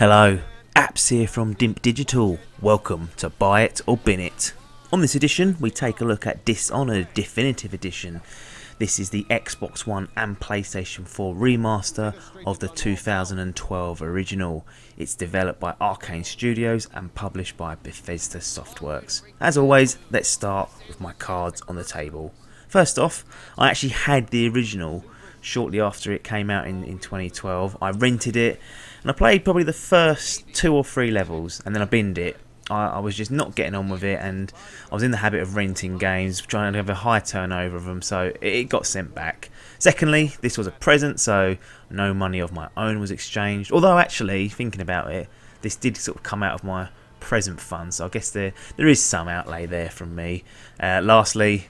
Hello, Apps here from Dimp Digital. Welcome to Buy It or Bin It. On this edition, we take a look at Dishonored Definitive Edition. This is the Xbox One and PlayStation 4 remaster of the 2012 original. It's developed by Arcane Studios and published by Bethesda Softworks. As always, let's start with my cards on the table. First off, I actually had the original shortly after it came out in 2012. I rented it and I played probably the first 2 or 3 levels and then I binned it. I was just not getting on with it, and I was in the habit of renting games, trying to have a high turnover of them, so it got sent back. Secondly, this was a present, so no money of my own was exchanged, although actually, thinking about it, this did sort of come out of my present fund, so I guess there is some outlay there from me. Lastly,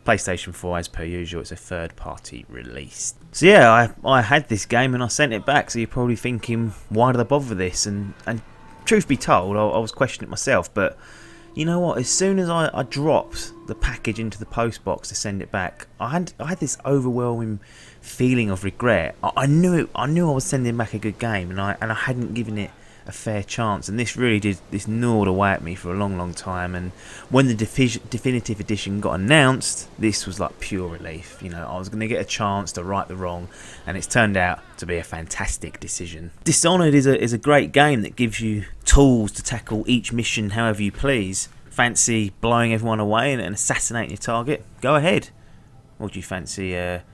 PlayStation 4, as per usual, it's a third-party release. So yeah, I had this game and I sent it back, so you're probably thinking, why did I bother with this? And truth be told, I was questioning it myself, but you know what, as soon as I dropped the package into the post box to send it back, I had this overwhelming feeling of regret. I knew I was sending back a good game, and I hadn't given it a fair chance, and this gnawed away at me for a long time. And when the definitive edition got announced, this was like pure relief. You know, I was going to get a chance to right the wrong, and it's turned out to be a fantastic decision. Dishonored is a great game that gives you tools to tackle each mission however you please. Fancy blowing everyone away and assassinating your target? Go ahead. Or do you fancy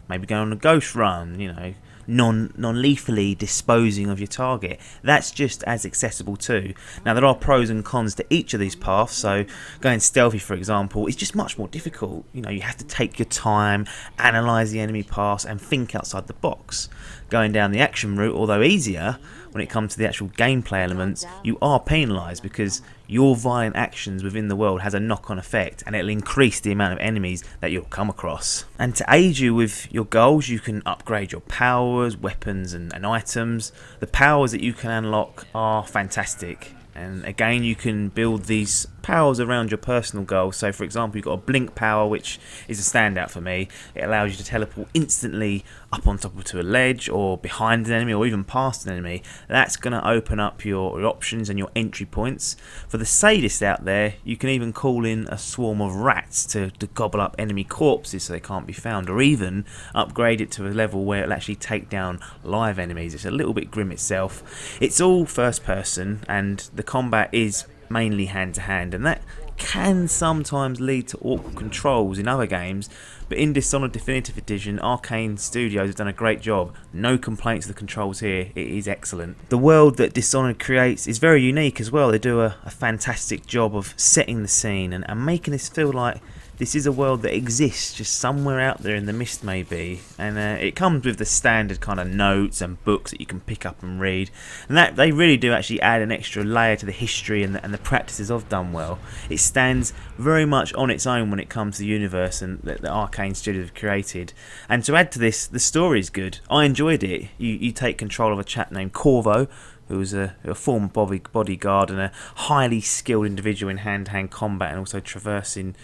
maybe going on a ghost run, you know, non-lethally disposing of your target? That's just as accessible too. Now, there are pros and cons to each of these paths, so going stealthy, for example, is just much more difficult. You know, you have to take your time, analyse the enemy pass and think outside the box. Going down the action route, although easier, when it comes to the actual gameplay elements, you are penalised because your violent actions within the world has a knock-on effect, and it'll increase the amount of enemies that you'll come across. And to aid you with your goals, you can upgrade your powers, weapons and items. The powers that you can unlock are fantastic. And again, you can build these powers around your personal goals. So for example, you've got a blink power, which is a standout for me. It allows you to teleport instantly up on top of a ledge or behind an enemy or even past an enemy. That's going to open up your options and your entry points. For the sadists out there, you can even call in a swarm of rats to gobble up enemy corpses so they can't be found, or even upgrade it to a level where it'll actually take down live enemies. It's a little bit grim itself. It's all first person, and the combat is mainly hand to hand, and that can sometimes lead to awkward controls in other games, but in Dishonored Definitive Edition, Arcane Studios have done a great job. No complaints of the controls here, it is excellent. The world that Dishonored creates is very unique as well. They do a fantastic job of setting the scene and making this feel like this is a world that exists just somewhere out there in the mist maybe, and it comes with the standard kind of notes and books that you can pick up and read, and that they really do actually add an extra layer to the history and the practices of Dunwell. It stands very much on its own when it comes to the universe and that the Arcane Studios have created. And to add to this, the story is good. I enjoyed it. You take control of a chap named Corvo, who was a former bodyguard and a highly skilled individual in hand-to-hand combat and also traversing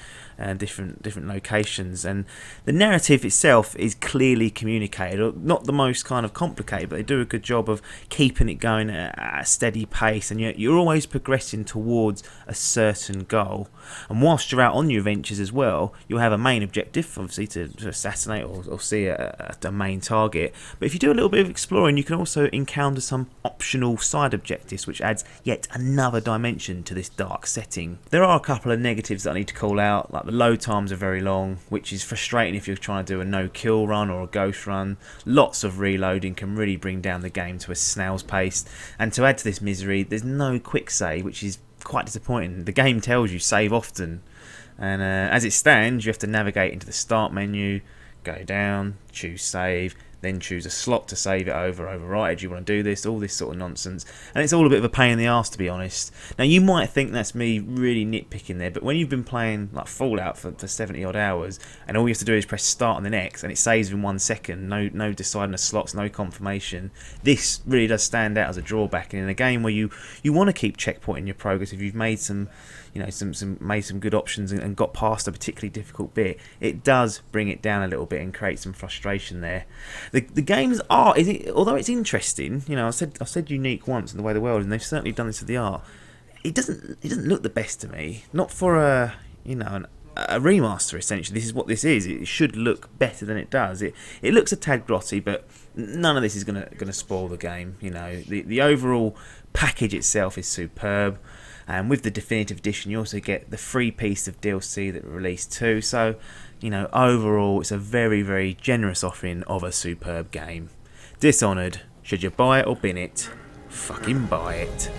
different locations. And the narrative itself is clearly communicated, not the most kind of complicated, but they do a good job of keeping it going at a steady pace, and you're always progressing towards a certain goal. And whilst you're out on your adventures as well, you'll have a main objective, obviously to assassinate or see a main target. But if you do a little bit of exploring, you can also encounter some optional side objectives, which adds yet another dimension to this dark setting. There are a couple of negatives that I need to call out, like the load times are very long, which is frustrating if you're trying to do a no-kill run or a ghost run. Lots of reloading can really bring down the game to a snail's pace, and to add to this misery, there's no quick save, which is quite disappointing. The game tells you save often, and as it stands, you have to navigate into the start menu, go down, choose save, then choose a slot to save it override. Do you want to do this? All this sort of nonsense. And it's all a bit of a pain in the arse, to be honest. Now, you might think that's me really nitpicking there, but when you've been playing like Fallout for 70 odd hours, and all you have to do is press start on the next, and it saves in 1 second, no deciding the slots, no confirmation, this really does stand out as a drawback. And in a game where you want to keep checkpointing your progress, if you've made some some made some good options and got past a particularly difficult bit, it does bring it down a little bit and create some frustration there. The game's art, although it's interesting, I said unique once in the way of the world, and they've certainly done this with the art. It doesn't look the best to me. Not for a remaster, essentially. This is what this is. It should look better than it does. It looks a tad grotty, but none of this is gonna spoil the game. The overall package itself is superb, and with the definitive edition, you also get the free piece of DLC that released too. So, overall, it's a very, very generous offering of a superb game. Dishonored. Should you buy it or bin it? Fucking buy it.